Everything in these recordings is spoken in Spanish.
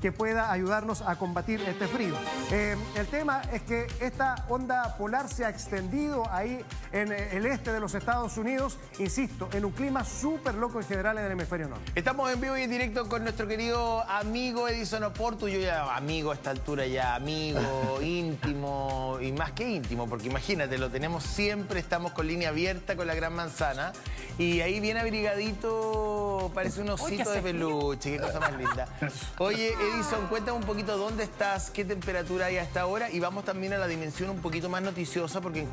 que pueda ayudarnos a combatir este frío. El tema es que esta onda polar se ha extendido ahí en el este de los Estados Unidos, insisto, en un clima súper loco en general en el hemisferio norte. Estamos en vivo y en directo con nuestro querido amigo Edison Oporto. Yo ya amigo a esta altura, ya amigo, íntimo y más que íntimo, porque imagínate, lo tenemos siempre, estamos con línea abierta con la Gran Manzana y ahí bien abrigadito, parece un osito de peluche, qué cosa más linda. Oye, Edison, cuéntame un poquito dónde estás, qué temperatura hay hasta ahora y vamos también a la dimensión un poquito más noticiosa porque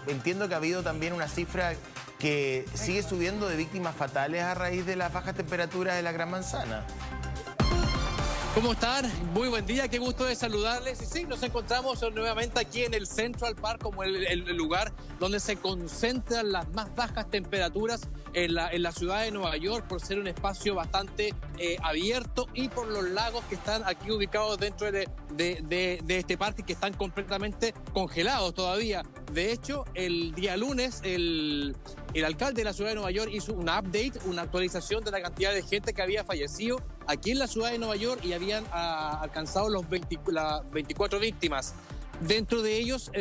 entiendo que ha habido también una cifra que sigue subiendo de víctimas fatales a raíz de las bajas temperaturas de la Gran Manzana. ¿Cómo están? Muy buen día, qué gusto de saludarles. Y sí, nos encontramos nuevamente aquí en el Central Park como el lugar donde se concentran las más bajas temperaturas en la ciudad de Nueva York por ser un espacio bastante abierto y por los lagos que están aquí ubicados dentro de este parque que están completamente congelados todavía. De hecho, el día lunes el alcalde de la ciudad de Nueva York hizo un update, una actualización de la cantidad de gente que había fallecido aquí en la ciudad de Nueva York y habían alcanzado las 24 víctimas. Dentro de ellos,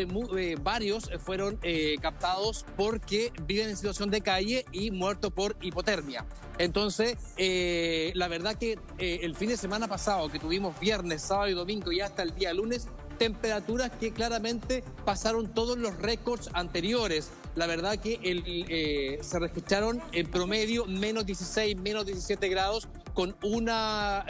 varios fueron captados porque viven en situación de calle y muertos por hipotermia. Entonces, la verdad que el fin de semana pasado, que tuvimos viernes, sábado y domingo y hasta el día lunes, temperaturas que claramente pasaron todos los récords anteriores. La verdad que se registraron en promedio menos 16, menos 17 grados con una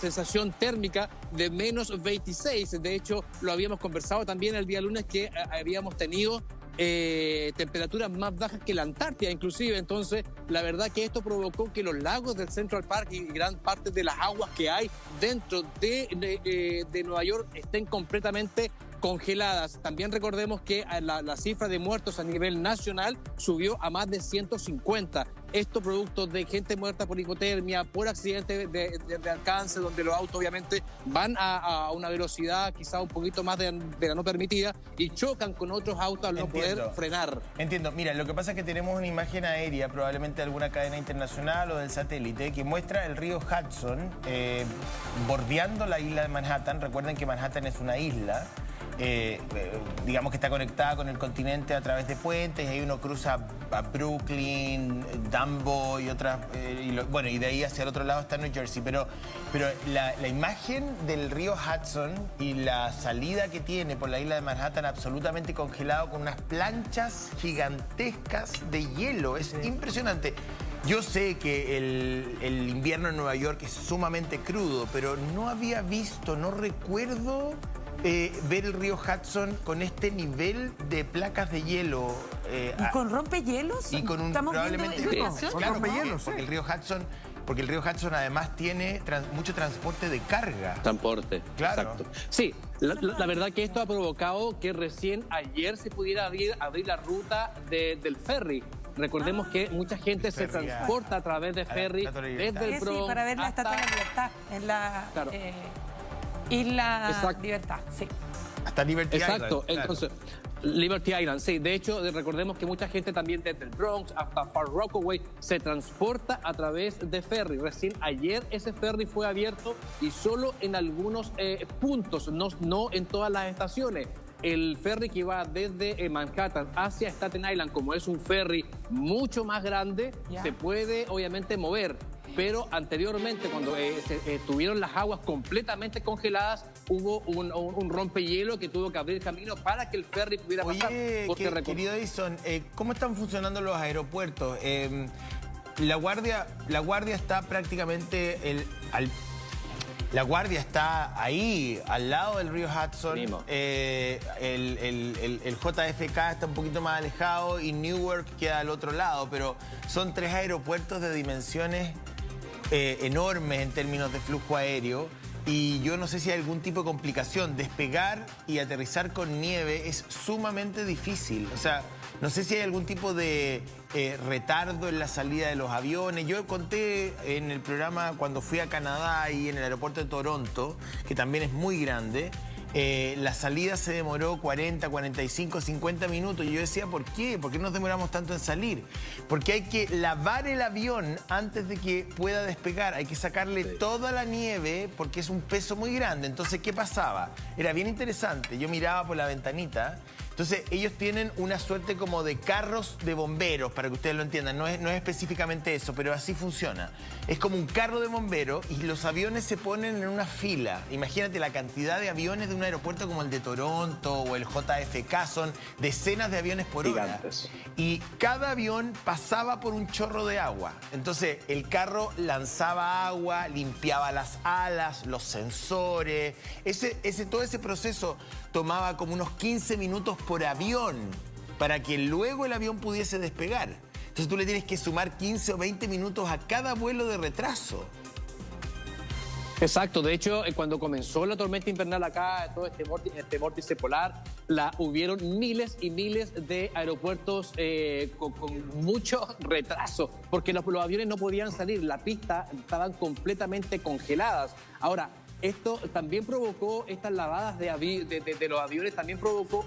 sensación térmica de menos 26. De hecho, lo habíamos conversado también el día lunes que habíamos tenido temperaturas más bajas que la Antártida inclusive. Entonces, la verdad que esto provocó que los lagos del Central Park y gran parte de las aguas que hay dentro de Nueva York estén completamente congeladas. También recordemos que la cifra de muertos a nivel nacional subió a más de 150. Esto producto de gente muerta por hipotermia, por accidentes de alcance, donde los autos obviamente van a una velocidad quizá un poquito más de la no permitida y chocan con otros autos al no poder frenar. Entiendo. Mira, lo que pasa es que tenemos una imagen aérea, probablemente de alguna cadena internacional o del satélite, que muestra el río Hudson bordeando la isla de Manhattan. Recuerden que Manhattan es una isla. Digamos que está conectada con el continente a través de puentes, y ahí uno cruza a Brooklyn, Dumbo y otras, y de ahí hacia el otro lado está New Jersey, pero la imagen del río Hudson y la salida que tiene por la isla de Manhattan absolutamente congelado con unas planchas gigantescas de hielo, es impresionante. Yo sé que el invierno en Nueva York es sumamente crudo, pero no había visto, no recuerdo ver el río Hudson con este nivel de placas de hielo. ¿Y con rompehielos? Y con un probablemente claro, rompehielos, porque el río Hudson además tiene mucho transporte de carga. Transporte, claro. Exacto. Sí, la verdad que esto ha provocado que recién ayer se pudiera abrir la ruta del ferry. Recordemos que mucha gente se transporta a través de ferry desde el Bronx. Sí, para ver la Estatua de la Libertad en la Isla Libertad, sí. Hasta Liberty Island. Exacto, entonces, Liberty Island, sí. De hecho, recordemos que mucha gente también desde el Bronx hasta Far Rockaway se transporta a través de ferry. Recién ayer ese ferry fue abierto y solo en algunos puntos, no en todas las estaciones. El ferry que va desde Manhattan hacia Staten Island, como es un ferry mucho más grande, se puede obviamente mover. Pero anteriormente, cuando estuvieron las aguas completamente congeladas, hubo un rompehielo que tuvo que abrir camino para que el ferry pudiera pasar. Oye, querido Edison, ¿cómo están funcionando los aeropuertos? La Guardia está prácticamente La Guardia está ahí, al lado del río Hudson. El JFK está un poquito más alejado y Newark queda al otro lado, pero son 3 aeropuertos de dimensiones enormes en términos de flujo aéreo. Y yo no sé si hay algún tipo de complicación. Despegar y aterrizar con nieve es sumamente difícil. O sea, no sé si hay algún tipo de retardo en la salida de los aviones. Yo conté en el programa cuando fui a Canadá y en el aeropuerto de Toronto, que también es muy grande, La salida se demoró 40, 45, 50 minutos. Y yo decía, ¿por qué? ¿Por qué nos demoramos tanto en salir? Porque hay que lavar el avión antes de que pueda despegar. Hay que sacarle toda la nieve porque es un peso muy grande. Entonces, ¿qué pasaba? Era bien interesante. Yo miraba por la ventanita. Entonces, ellos tienen una suerte como de carros de bomberos, para que ustedes lo entiendan. No es específicamente eso, pero así funciona. Es como un carro de bomberos y los aviones se ponen en una fila. Imagínate la cantidad de aviones de un aeropuerto como el de Toronto o el JFK. Son decenas de aviones por hora. Gigantes. Y cada avión pasaba por un chorro de agua. Entonces, el lanzaba agua, limpiaba las alas, los sensores. Todo ese proceso tomaba como unos 15 minutos por avión para que luego el avión pudiese despegar. Entonces tú le tienes que sumar 15 o 20 minutos a cada vuelo de retraso. Exacto, de hecho, cuando comenzó la tormenta invernal acá, todo este vórtice polar, hubieron miles y miles de aeropuertos con mucho retraso, porque los aviones no podían salir, la pista estaban completamente congeladas. Ahora, esto también provocó, estas lavadas de los aviones, también provocó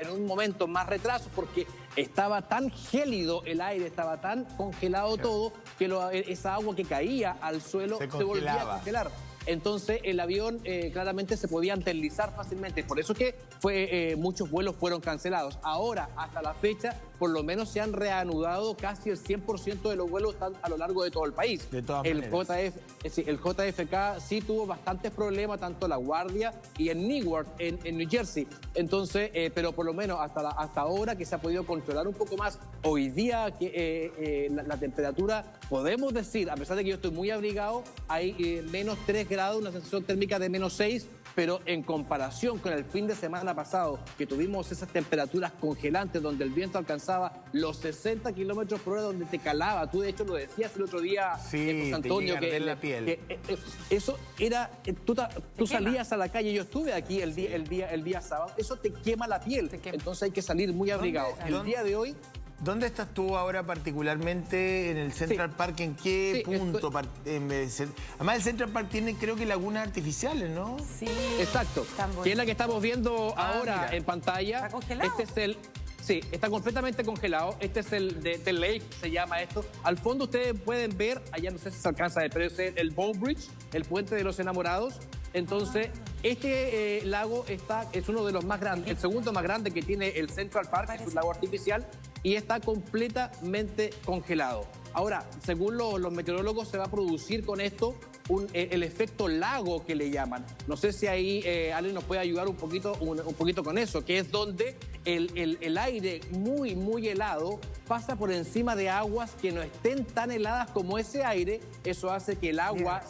en un momento más retrasos porque estaba tan gélido el aire, estaba tan congelado todo, que esa agua que caía al suelo se volvía a congelar. Entonces el avión claramente se podía deslizar fácilmente. Por eso que muchos vuelos fueron cancelados. Ahora, hasta la fecha, por lo menos se han reanudado casi el 100% de los vuelos a lo largo de todo el país. De todas el JFK sí tuvo bastantes problemas, tanto en La Guardia y en Newark, en New Jersey. Entonces, pero por lo menos hasta ahora que se ha podido controlar un poco más. Hoy día que la temperatura, podemos decir, a pesar de que yo estoy muy abrigado, hay menos 3 grados, una sensación térmica de menos 6, pero en comparación con el fin de semana pasado, que tuvimos esas temperaturas congelantes donde el viento alcanzaba los 60 kilómetros por hora, donde te calaba. Tú, de hecho, lo decías el otro día, José Antonio, que la piel. Eso era, tú salías a la calle, yo estuve aquí el día sábado, eso te quema la piel. Entonces hay que salir muy abrigado. El día de hoy... ¿Dónde estás tú ahora particularmente en el Central Park? ¿En qué punto? Además el Central Park tiene, creo que, lagunas artificiales, ¿no? Sí. Exacto. Que es la que estamos viendo ahora mira. en pantalla. ¿Está congelado? Sí, está completamente congelado. Este es el de Lake, se llama esto. Al fondo ustedes pueden ver, allá no sé si se alcanza a ver, pero es el Bow Bridge, el puente de los enamorados. Entonces, este lago es uno de los más grandes, el segundo más grande que tiene el Central Park, es un lago artificial, y está completamente congelado. Ahora, según los meteorólogos, se va a producir con esto el efecto lago que le llaman. No sé si ahí alguien nos puede ayudar un poquito con eso, que es donde el aire muy, muy helado pasa por encima de aguas que no estén tan heladas como ese aire. Eso hace que el agua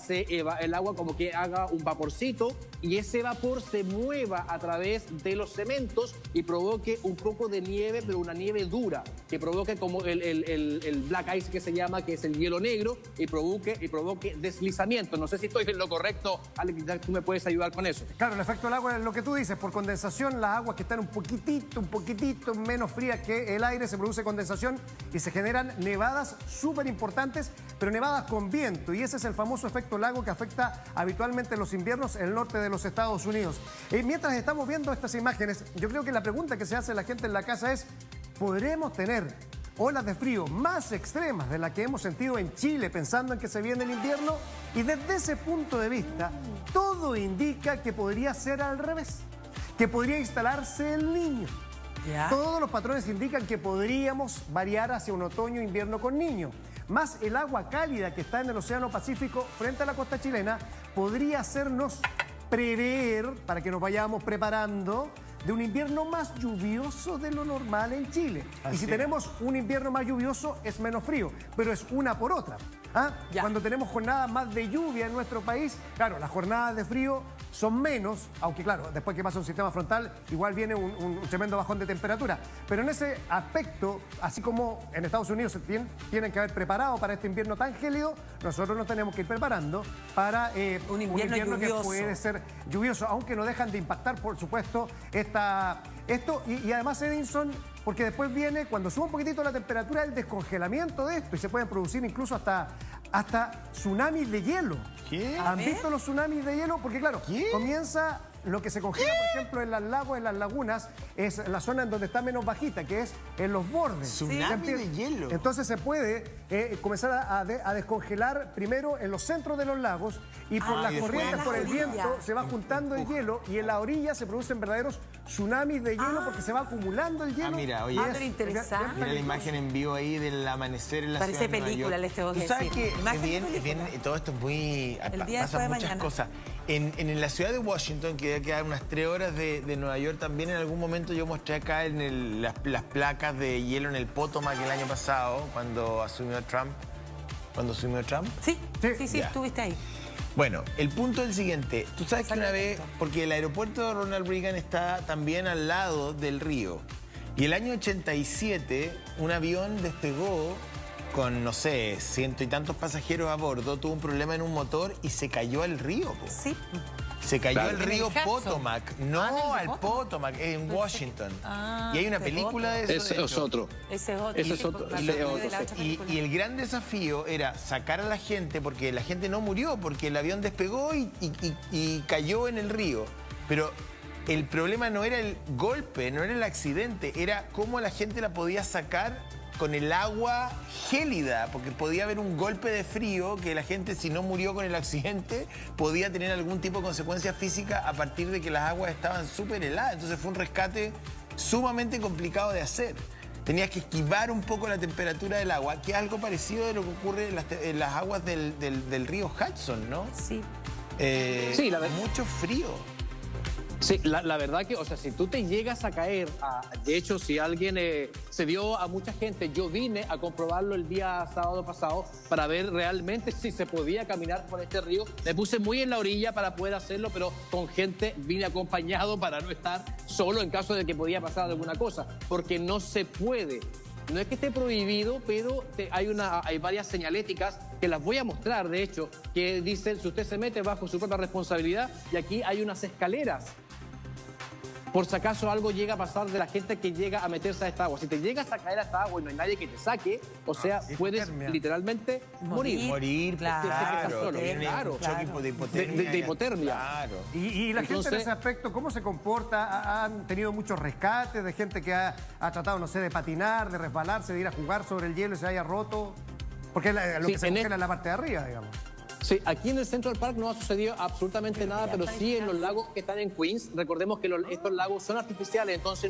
como que haga un vaporcito y ese vapor se mueva a través de los cementos y provoque un poco de nieve, pero una nieve dura, que provoque como el black ice que se llama, que es el hielo negro, y provoque deslizamiento. No sé si estoy en lo correcto, Alex, tú me puedes ayudar con eso. Claro, el efecto del agua es lo que tú dices. Por condensación, las aguas que están un poquitito menos frías que el aire, se produce condensación y se generan nevadas súper importantes, pero nevadas con viento. Y ese es el famoso efecto lago que afecta habitualmente en los inviernos en el norte de los Estados Unidos. Mientras estamos viendo estas imágenes, yo creo que la pregunta que se hace la gente en la casa es: ¿podremos tener olas de frío más extremas de las que hemos sentido en Chile pensando en que se viene el invierno? Y desde ese punto de vista, todo indica que podría ser al revés, que podría instalarse el Niño. ¿Ya? Todos los patrones indican que podríamos variar hacia un otoño-invierno con Niño. Más el agua cálida que está en el Océano Pacífico frente a la costa chilena podría hacernos prever, para que nos vayamos preparando, de un invierno más lluvioso de lo normal en Chile. Y si tenemos un invierno más lluvioso, es menos frío, pero es una por otra. Cuando tenemos jornadas más de lluvia en nuestro país, claro, las jornadas de frío son menos, aunque claro, después que pasa un sistema frontal, igual viene un tremendo bajón de temperatura. Pero en ese aspecto, así como en Estados Unidos se tienen que haber preparado para este invierno tan gélido, nosotros nos tenemos que ir preparando para un invierno que puede ser lluvioso, aunque no dejan de impactar, por supuesto, esto. Y además, Edinson, porque después viene, cuando sube un poquitito la temperatura, el descongelamiento de esto, y se pueden producir incluso hasta tsunamis de hielo. ¿Qué? ¿Han visto los tsunamis de hielo? Porque claro, comienza lo que se congela, por ejemplo, en los lagos, en las lagunas, es la zona en donde está menos bajita, que es en los bordes. Tsunami de hielo. Entonces se puede comenzar a descongelar primero en los centros de los lagos y por las y después corrientes, en por el las viento, orillas. se va juntando el hielo y en la orilla se producen verdaderos tsunamis de hielo porque se va acumulando el hielo. mira, oye. y pero interesante. Mira la imagen en vivo ahí del amanecer en la Parece ciudad de Nueva película, York. les tengo que Tú sabes decir. que Imagen de es bien, película. todo esto es muy... El día después pasan de muchas mañana. cosas. En la ciudad de Washington, que debe quedar unas 3 horas de Nueva York, también en algún momento yo mostré acá las placas de hielo en el Potomac el año pasado, cuando asumió Trump. ¿Cuándo asumió Trump? Sí, Sí. sí, Ya. estuviste ahí. Bueno, el punto es el siguiente. Tú sabes que una vez, Exacto. porque el aeropuerto de Ronald Reagan está también al lado del río. Y el año 87, un avión despegó con, no sé, 100 y tantos pasajeros a bordo, tuvo un problema en un motor y se cayó al río. Po. Sí. Se cayó Claro. al En el río Hudson. Potomac, no en el al Potomac, en Washington. Ah, y hay una ese película de eso. Ese de es hecho. otro. Ese es otro. Ese es Sí, otro, me ese es acuerdo otro. de la otra película. Y el gran desafío era sacar a la gente, porque la gente no murió, porque el avión despegó y cayó en el río. Pero el problema no era el golpe, no era el accidente, era cómo la gente la podía sacar con el agua gélida, porque podía haber un golpe de frío que la gente, si no murió con el accidente, podía tener algún tipo de consecuencia física a partir de que las aguas estaban súper heladas. Entonces fue un rescate sumamente complicado de hacer. Tenías que esquivar un poco la temperatura del agua, que es algo parecido de lo que ocurre en las aguas del río Hudson, ¿no? Sí. Sí, la verdad. Mucho frío. Sí, la verdad que, o sea, si tú te llegas a caer, de hecho, si alguien se dio a mucha gente, yo vine a comprobarlo el día sábado pasado para ver realmente si se podía caminar por este río. Me puse muy en la orilla para poder hacerlo, pero con gente vine acompañado para no estar solo en caso de que podía pasar alguna cosa, porque no se puede. No es que esté prohibido, pero hay varias señaléticas que las voy a mostrar, de hecho, que dicen si usted se mete bajo su propia responsabilidad, y aquí hay unas escaleras. Por si acaso algo llega a pasar de la gente que llega a meterse a esta agua. Si te llegas a caer a esta agua y no hay nadie que te saque, o sea, puedes hipotermia. literalmente morir. Morir, Claro, claro. claro, Viene claro. un choque de hipotermia. De hipotermia. Claro. Y la gente en Entonces- ese aspecto, ¿cómo se comporta? ¿Han tenido muchos rescates de gente que ha tratado, no sé, de patinar, de resbalarse, de ir a jugar sobre el hielo y se haya roto? Porque lo Sí, que se en congela es la parte de arriba, digamos. Sí, aquí en el Central Park no ha sucedido absolutamente nada, pero sí en los lagos que están en Queens. Recordemos que estos lagos son artificiales, entonces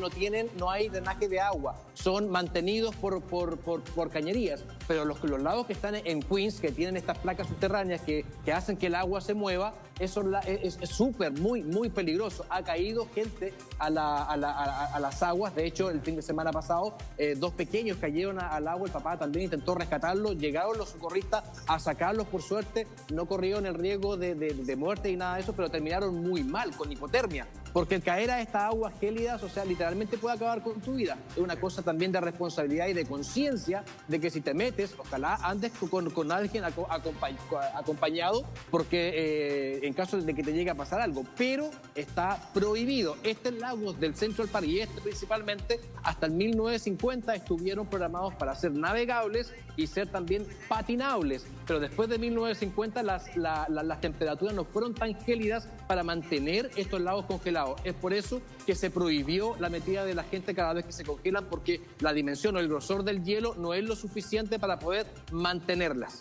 no hay drenaje de agua, son mantenidos por cañerías. Pero los lagos que están en Queens, que tienen estas placas subterráneas que hacen que el agua se mueva, eso es súper, muy peligroso. Ha caído gente a las aguas. De hecho, el fin de semana pasado, 2 pequeños cayeron al agua. El papá también intentó rescatarlos. Llegaron los socorristas a sacarlos, por suerte. No corrieron el riesgo de muerte y nada de eso, pero terminaron muy mal, con hipotermia. Porque el caer a estas aguas gélidas, o sea, literalmente puede acabar con tu vida. Es una cosa también de responsabilidad y de conciencia de que si te metes, ojalá andes con alguien acompañado, porque en caso de que te llegue a pasar algo. Pero está prohibido. Este lago del Central Park y principalmente, hasta el 1950 estuvieron programados para ser navegables y ser también patinables. Pero después de 1950 las temperaturas no fueron tan gélidas para mantener estos lagos congelados. Es por eso que se prohibió la metida de la gente cada vez que se congelan, porque la dimensión o el grosor del hielo no es lo suficiente para poder mantenerlas.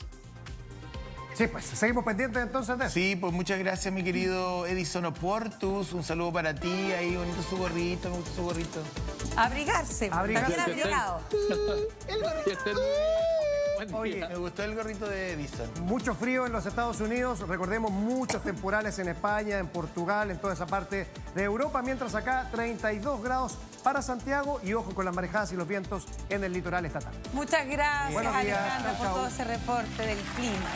Sí, pues seguimos pendientes entonces de eso. Sí, pues muchas gracias, mi querido Edison Oportus. Un saludo para ti. Ahí bonito su gorrito, me gusta su gorrito. Abrigarse. Abrigarse. También abrigado. Que estén- Buen día. Oye, Me gustó el gorrito de Edison. mucho frío en los Estados Unidos, recordemos muchos temporales en España, en Portugal, en toda esa parte de Europa, mientras acá 32 grados para Santiago y ojo con las marejadas y los vientos en el litoral estatal. Muchas gracias, Buenos días. Alejandra, Chao, por chao. todo ese reporte del clima.